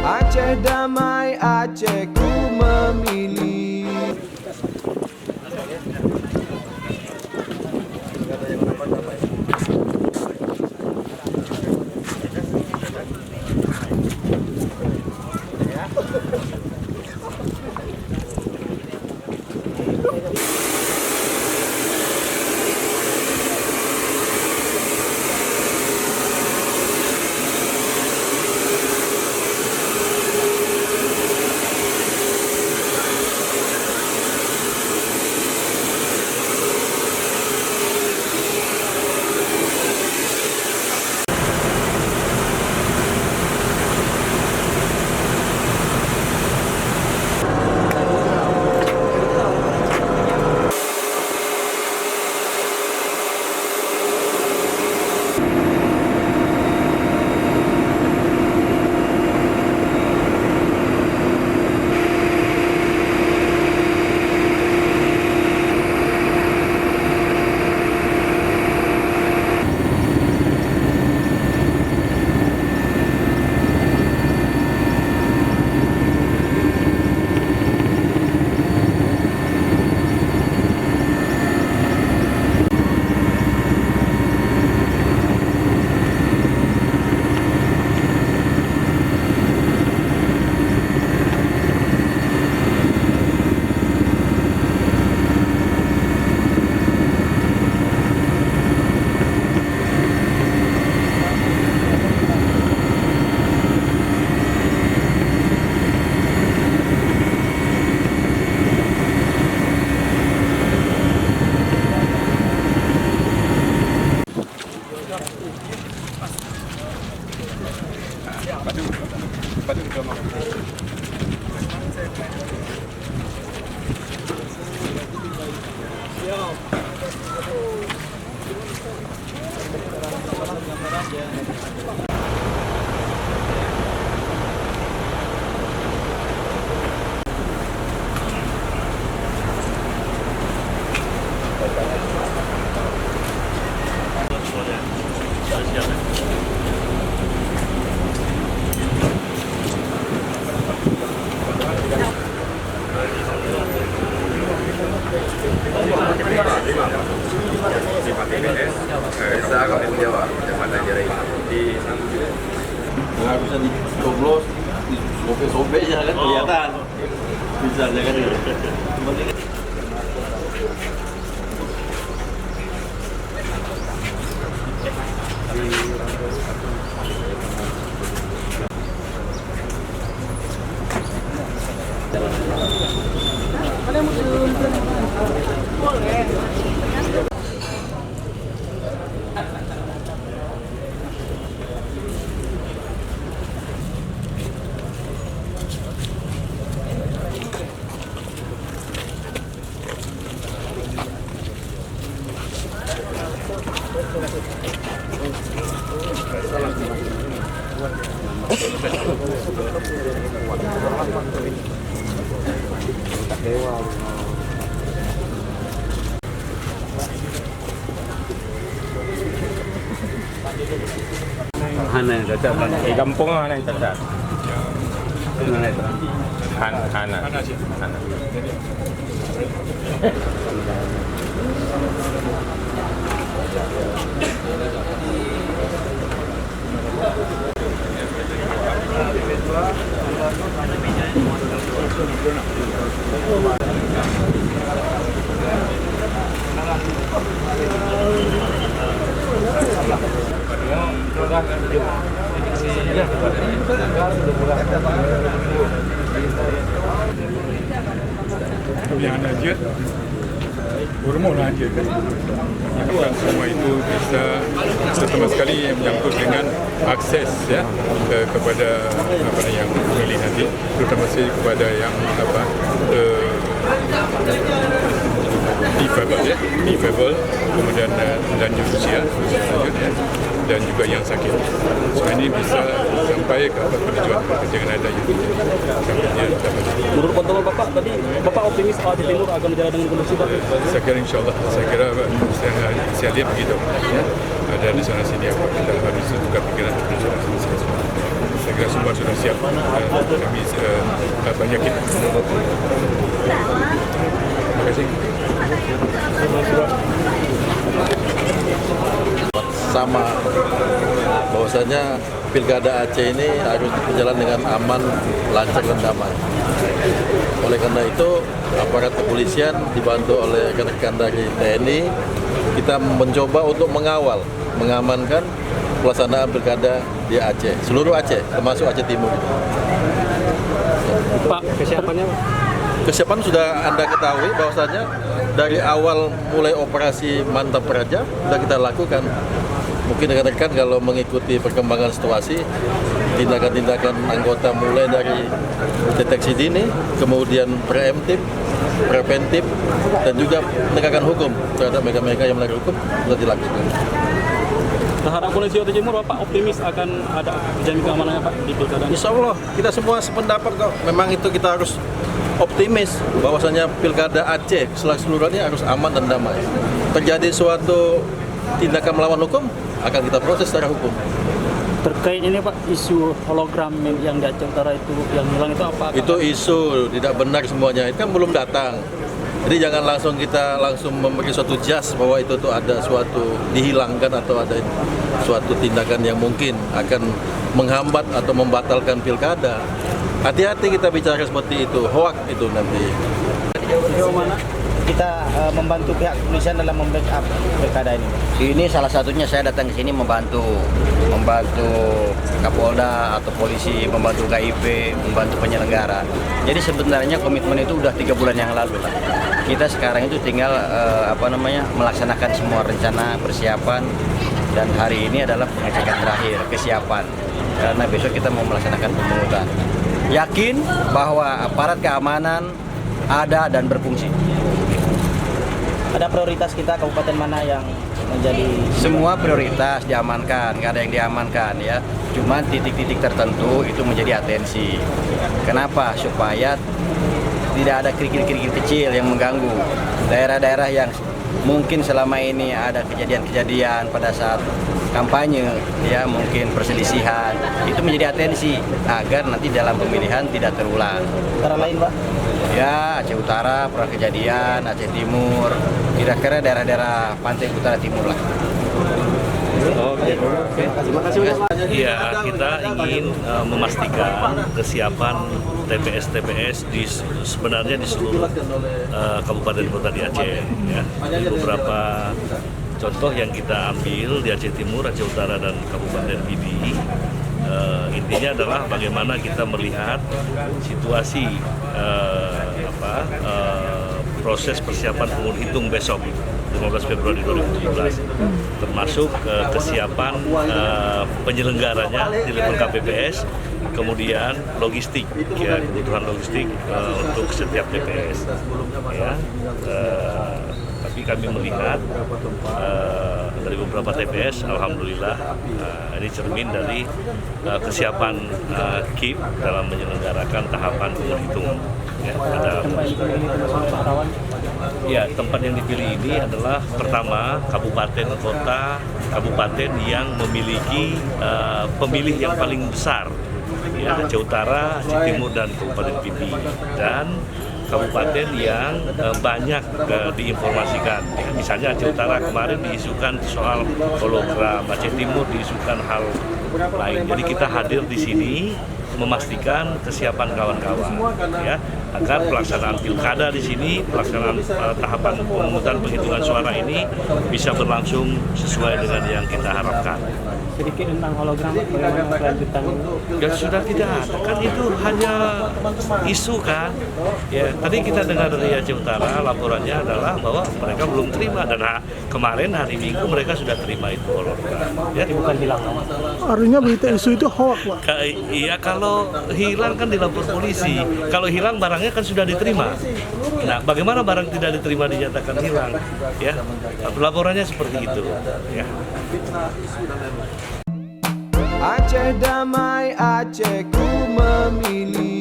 Aceh damai, Aceh ku memilih. Nggak bisa dicoblos, sobek-sobek ya kan kelihatan. Bisa aja kan. Hana yang cacat, di kampung Hana yang cacat. Mana itu? Hana. Yang lanjut, hormon lanjut kan. Bukan semua itu bisa, terutama sekali yang menyangkut dengan akses ya kepada apa yang memilih nanti, terutama sekali kepada yang difabel, kemudian lanjut usia lanjut ya, dan juga yang sakit. Semua ini bisa sampai ke tujuan yang ada yang sampai dapat. Menurut pantauan Bapak tadi, Bapak optimis Aceh Timur akan berjalan dengan kondusif, Pak? Saya kira insya Allah, saya lihat begitu. Ya. Ada di sana sini apa kita harus tukar pikiran di sana sini. saya kira semua sudah siap. Kami banyakin. Terima kasih. Sama bahwasanya Pilkada Aceh ini harus berjalan dengan aman, lancar dan damai. Oleh karena itu, aparat kepolisian dibantu oleh rekan-rekan dari TNI, kita mencoba untuk mengawal, mengamankan pelaksanaan Pilkada di Aceh, seluruh Aceh, termasuk Aceh Timur. Pak, kesiapannya Pak? Kesiapan sudah Anda ketahui bahwasanya dari awal mulai operasi Mantap Raja sudah kita lakukan. Mungkin rekan-rekan kalau mengikuti perkembangan situasi, tindakan-tindakan anggota mulai dari deteksi dini, kemudian preemptif, preventif, dan juga penegakan hukum terhadap mereka-mereka yang melanggar hukum sudah dilakukan. Terhadap Polisi Aceh Timur, Bapak optimis akan ada jamin keamanannya Pak di Pilkada? Insya Allah kita semua sependapat kok. Memang itu kita harus optimis bahwasanya Pilkada Aceh keseluruhannya harus aman dan damai. Terjadi suatu tindakan melawan hukum, akan kita proses secara hukum. Terkait ini Pak, isu hologram yang di Aceh Utara itu yang hilang itu apa? Itu isu tidak benar semuanya, itu kan belum datang. Jadi jangan kita langsung memberi suatu jas bahwa itu tuh ada suatu dihilangkan atau ada suatu tindakan yang mungkin akan menghambat atau membatalkan pilkada. Hati-hati kita bicara seperti itu, hoax itu nanti. Sejauh mana kita membantu pihak kepolisian dalam membackup pilkada ini? Ini salah satunya saya datang ke sini membantu Kapolda atau polisi, membantu KIP, membantu penyelenggara. Jadi sebenarnya komitmen itu udah 3 bulan yang lalu lah. Kita sekarang itu tinggal melaksanakan semua rencana persiapan, dan hari ini adalah pengecekan terakhir kesiapan. Karena besok kita mau melaksanakan pemungutan. Yakin bahwa aparat keamanan ada dan berfungsi. Ada prioritas kita kabupaten mana yang menjadi? Semua prioritas diamankan, nggak ada yang diamankan ya. Cuma titik-titik tertentu itu menjadi atensi. Kenapa? Supaya tidak ada kerikil-kerikil kecil yang mengganggu. Daerah-daerah yang mungkin selama ini ada kejadian-kejadian pada saat kampanye, ya mungkin perselisihan, itu menjadi atensi agar nanti dalam pemilihan tidak terulang. Antara lain Pak? Ya, Aceh Utara pernah kejadian, Aceh Timur, kira-kira daerah-daerah pantai utara timur lah. Terima kasih. Iya, kita ingin memastikan kesiapan TPS-TPS sebenarnya di seluruh kabupaten kota di Aceh. Ya. Di beberapa contoh yang kita ambil di Aceh Timur, Aceh Utara, dan Kabupaten Pidi, intinya adalah bagaimana kita melihat situasi proses persiapan pengundian hitung besok 15 Februari 2017, termasuk kesiapan penyelenggaranya di level KPPS, kemudian logistik, ya, kebutuhan logistik untuk setiap TPS. Ya, tapi kami melihat dari beberapa TPS, alhamdulillah ini cermin dari kesiapan KIP dalam menyelenggarakan tahapan penghitungan. Ya, tempat yang dipilih ini adalah pertama kabupaten kota, kabupaten yang memiliki pemilih yang paling besar, ya, Aceh Utara, Aceh Timur, dan Kabupaten Pidi, dan kabupaten yang banyak diinformasikan. Misalnya Aceh Utara kemarin diisukan soal hologram, Aceh Timur diisukan hal lain. Jadi kita hadir di sini memastikan kesiapan kawan-kawan, ya, agar pelaksanaan pilkada di sini, pelaksanaan tahapan pemungutan penghitungan suara ini bisa berlangsung sesuai dengan yang kita harapkan. Sedikit tentang hologram, bagaimana kelanjutan? Ya sudah tidak ada, kan itu hanya isu kan. Ya, tadi kita dengar dari Aceh Utara, laporannya adalah bahwa mereka belum terima, dan kemarin hari Minggu mereka sudah terima itu hologram. Ya, Bukan hilang. Artinya berita isu itu hoax, Pak. Iya, kalau hilang kan dilapor polisi. Kalau hilang barangnya kan sudah diterima. Nah, bagaimana barang tidak diterima dinyatakan hilang? Ya, laporannya seperti itu. Ya. Aceh damai, Aceh ku memilih.